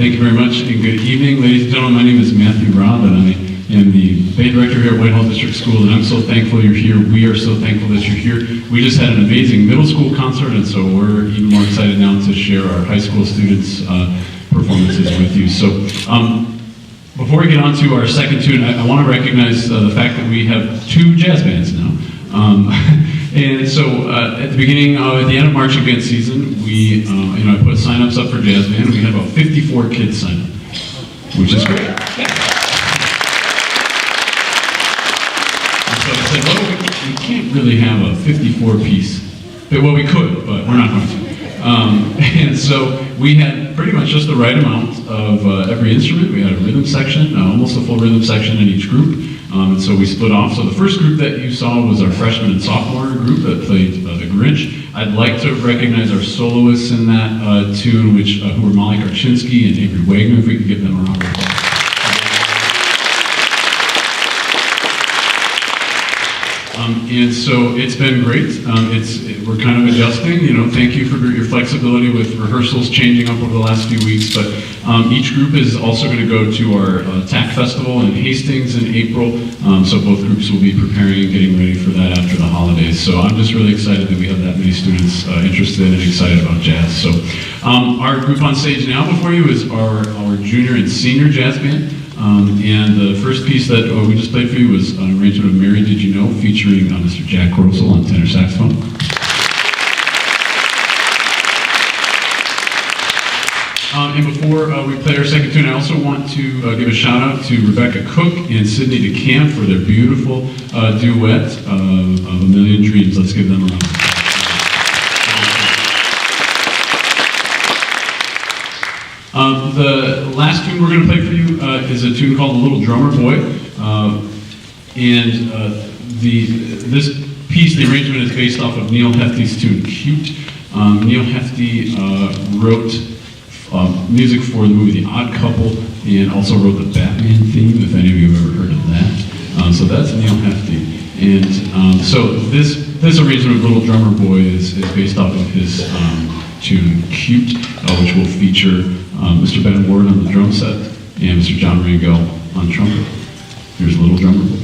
Thank you very much, and good evening. Ladies and gentlemen, my name is Matthew Robb, and I am the band director here at Whitehall District School, and I'm so thankful you're here. We are so thankful that you're here. We just had an amazing middle school concert, and so we're even more excited now to share our high school students' performances with you. So, before we get on to our second tune, I want to recognize the fact that we have two jazz bands now. And so at the beginning, at the end of marching band season, we, I put sign-ups up for jazz band. We had about 54 kids sign up, which is great. Yeah. And so I said, well, we can't really have a 54-piece. Well, we could, but we're not going to. And so we had pretty much just the right amount of every instrument. We had a rhythm section, almost a full rhythm section in each group. And so we split off. So the first group that you saw was our freshman and sophomore group that played the Grinch. I'd like to recognize our soloists in that tune, who were Molly Karczynski and Avery Wagner, if we could give them a round of applause. And so it's been great. We're kind of adjusting. Thank you for your flexibility with rehearsals changing up over the last few weeks. But each group is also going to go to our TAC Festival in Hastings in April. So both groups will be preparing and getting ready for that after the holidays. So I'm just really excited that we have that many students interested and excited about jazz. So our group on stage now before you is our junior and senior jazz band. And the first piece that we just played for you was an arrangement of Mary Did You Know, featuring Mr. Jack Grossel on tenor saxophone. And before we play our second tune, I also want to give a shout out to Rebecca Cook and Sydney DeCamp for their beautiful duet of A Million Dreams. Let's give them a round. The last tune we're going to play for you is a tune called The Little Drummer Boy. This piece, the arrangement is based off of Neil Hefti's tune Cute. Neil Hefti wrote music for the movie The Odd Couple and also wrote the Batman theme, if any of you have ever heard of that. So that's Neil Hefti. And so this arrangement of Little Drummer Boy is based off of his tune Cute, which will feature Mr. Ben Ward on the drum set and Mr. John Rangel on trumpet. Here's Little Drummer Boy.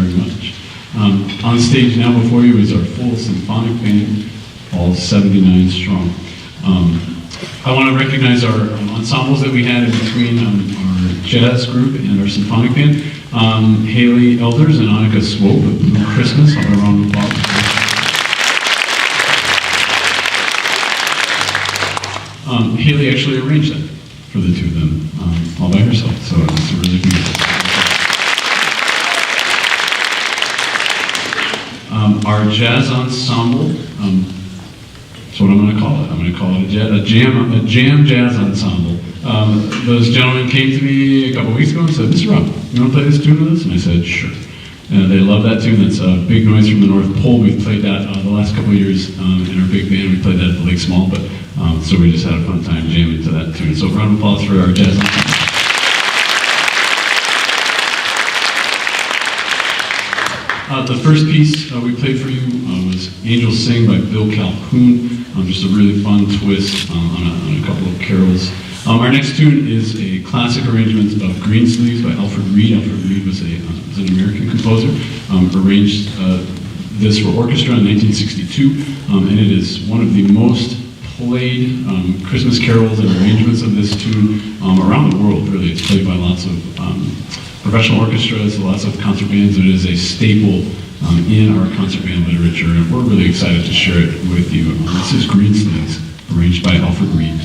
very much. On stage now before you is our full symphonic band, all 79 strong. I want to recognize our ensembles that we had in between our jazz group and our symphonic band. Haley Elders and Annika Swope of Blue Christmas. I'll have a round of applause. Haley actually arranged that for the two of them all by herself, so it's really beautiful. Our jazz ensemble, that's what I'm going to call it. I'm going to call it a jam jazz ensemble. Those gentlemen came to me a couple weeks ago and said, "Mr. Rob, you want to play this tune with us?" And I said, "Sure." They love that tune. That's Big Noise from the North Pole. We've played that the last couple of years in our big band. We played that at the Lake Small, but so we just had a fun time jamming to that tune. So round of applause for our jazz ensemble. The first piece we played for you was Angels Sing by Bill Calhoun. Just a really fun twist on a couple of carols. Our next tune is a classic arrangement of Greensleeves by Alfred Reed. Alfred Reed was an American composer. Arranged this for orchestra in 1962, and it is one of the most played Christmas carols and arrangements of this tune around the world, really. It's played by lots of professional orchestras, lots of concert bands. It is a staple in our concert band literature, and we're really excited to share it with you. This is Greensleeves, arranged by Alfred Reed.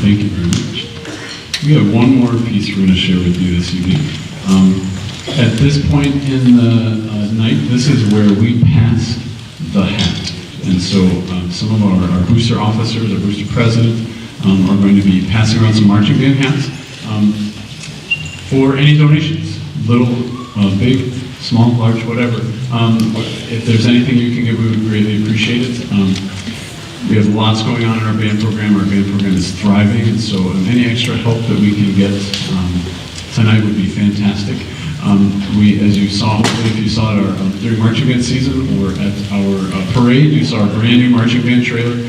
Thank you very much. We have one more piece we're going to share with you this evening. At this point in the night, this is where we pass the hat. And so some of our booster officers, our booster president, are going to be passing around some marching band hats for any donations, little, big, small, large, whatever. If there's anything you can give, we would greatly appreciate it. We have lots going on in our band program. Our band program is thriving, and so any extra help that we can get tonight would be fantastic. As you saw, hopefully if you saw it during marching band season or at our parade, you saw our brand new marching band trailer.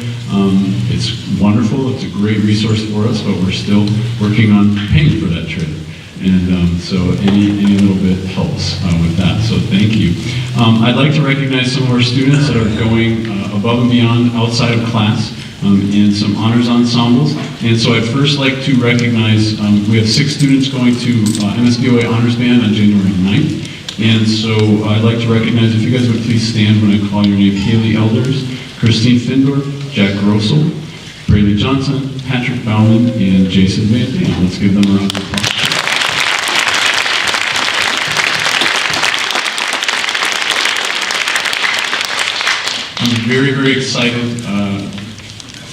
It's wonderful. It's a great resource for us, but we're still working on paying for that trailer. And so any little bit helps with that, so thank you. I'd like to recognize some of our students that are going above and beyond outside of class in some honors ensembles. And so I'd first like to recognize, we have 6 students going to MSBOA Honors Band on January 9th. And so I'd like to recognize, if you guys would please stand when I call your name, Haley Elders, Christine Findorf, Jack Grossel, Braylee Johnson, Patrick Bauman, and Jason Van Dam. Let's give them a round of applause. I'm very, very excited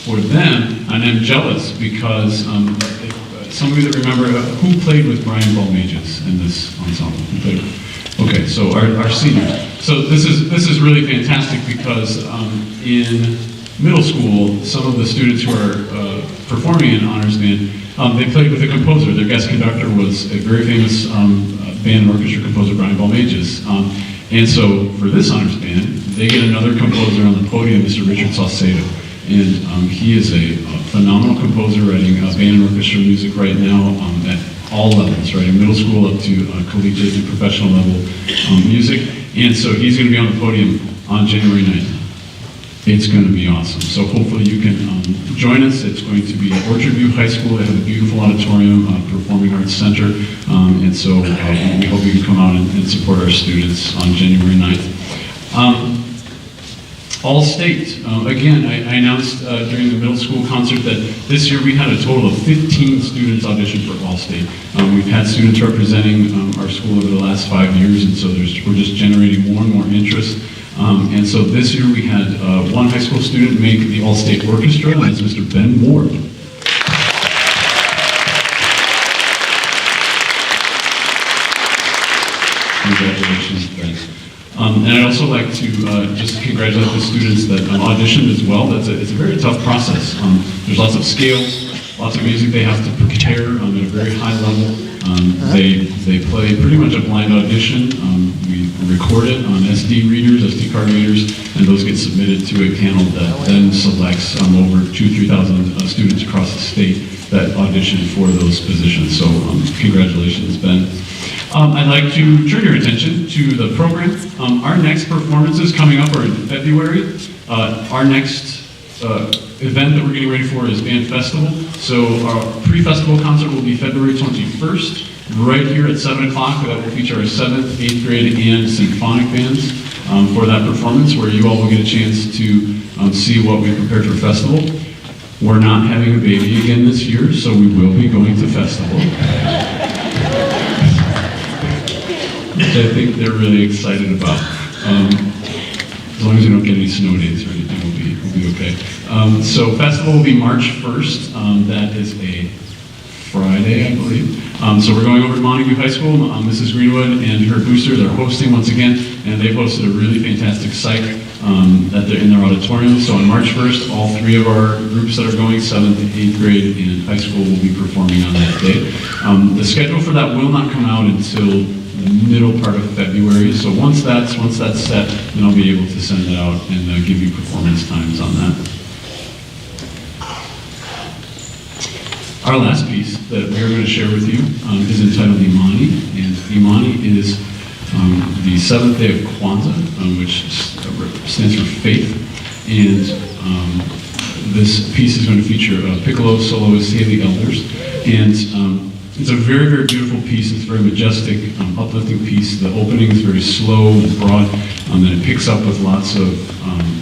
for them, and I'm jealous because some of you that remember, who played with Brian Balmages in this ensemble? Okay, so our seniors. So this is really fantastic because in middle school, some of the students who are performing in Honors Band, they played with a composer. Their guest conductor was a very famous band and orchestra composer, Brian Balmages. And so for this Honors Band, they get another composer on the podium, Mr. Richard Saucedo. And he is a phenomenal composer, writing band and orchestra music right now at all levels, writing middle school up to collegiate and professional level music. And so he's going to be on the podium on January 9th. It's going to be awesome. So hopefully you can join us. It's going to be at Orchard View High School. They have a beautiful auditorium, Performing Arts Center. And so we hope you can come out and support our students on January 9th. All state. Again, I announced during the middle school concert that this year we had a total of 15 students audition for All State. We've had students representing our school over the last 5 years, and so we're just generating more and more interest. And so this year we had one high school student make the All State Orchestra, and that's Mr. Ben Ward. Congratulations, Ben. And I'd also like to just congratulate the students that auditioned as well. It's a very tough process. There's lots of scales, lots of music they have to prepare at a very high level. They play pretty much a blind audition. We record it on SD card readers, and those get submitted to a panel that then selects over 2,000-3,000 students across the state that audition for those positions. So congratulations, Ben. I'd like to turn your attention to the program. Our next performances coming up are in February. Our next event that we're getting ready for is Band Festival. So our pre-festival concert will be February 21st, right here at 7 o'clock. That will feature our 7th, 8th grade, and symphonic bands for that performance, where you all will get a chance to see what we prepared for festival. We're not having a baby again this year, so we will be going to festival. Which I think they're really excited about. As long as we don't get any snow days or anything, we'll be okay. So festival will be March 1st. That is a Friday, I believe. So we're going over to Montague High School. Mrs. Greenwood and her boosters are hosting once again, and they've hosted a really fantastic psych that they're in their auditorium. So on March 1st, all 3 of our groups that are going, 7th, 8th grade, and high school, will be performing on that day. The schedule for that will not come out until the middle part of February. So once that's set, then I'll be able to send it out and give you performance times on that. Our last piece that we are going to share with you is entitled Imani, and Imani is the 7th day of Kwanzaa, which stands for faith, and this piece is going to feature piccolo soloist Haley Elders, and it's a very, very beautiful piece. It's a very majestic, uplifting piece. The opening is very slow and broad, and then it picks up with lots of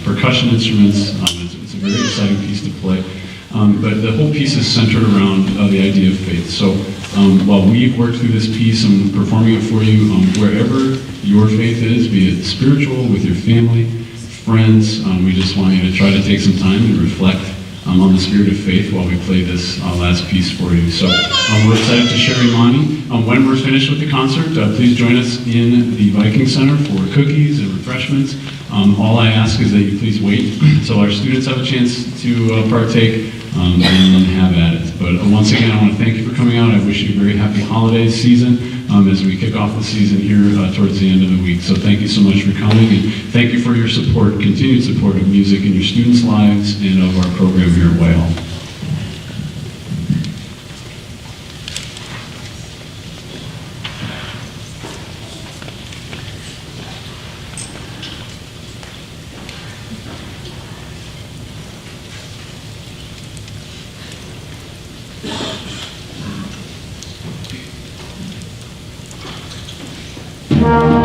percussion instruments. It's a very exciting piece to play. But the whole piece is centered around the idea of faith. So while we've worked through this piece and performing it for you, wherever your faith is, be it spiritual, with your family, friends, we just want you to try to take some time and reflect on the spirit of faith while we play this last piece for you. So we're excited to share Imani. When we're finished with the concert, please join us in the Viking Center for cookies and refreshments. All I ask is that you please wait until our students have a chance to partake and have at it. But once again, I want to thank you for coming out. I wish you a very happy holiday season as we kick off the season here towards the end of the week. So thank you so much for coming, and thank you for your support, continued support of music in your students' lives and of our program here at Whitehall. Thank you.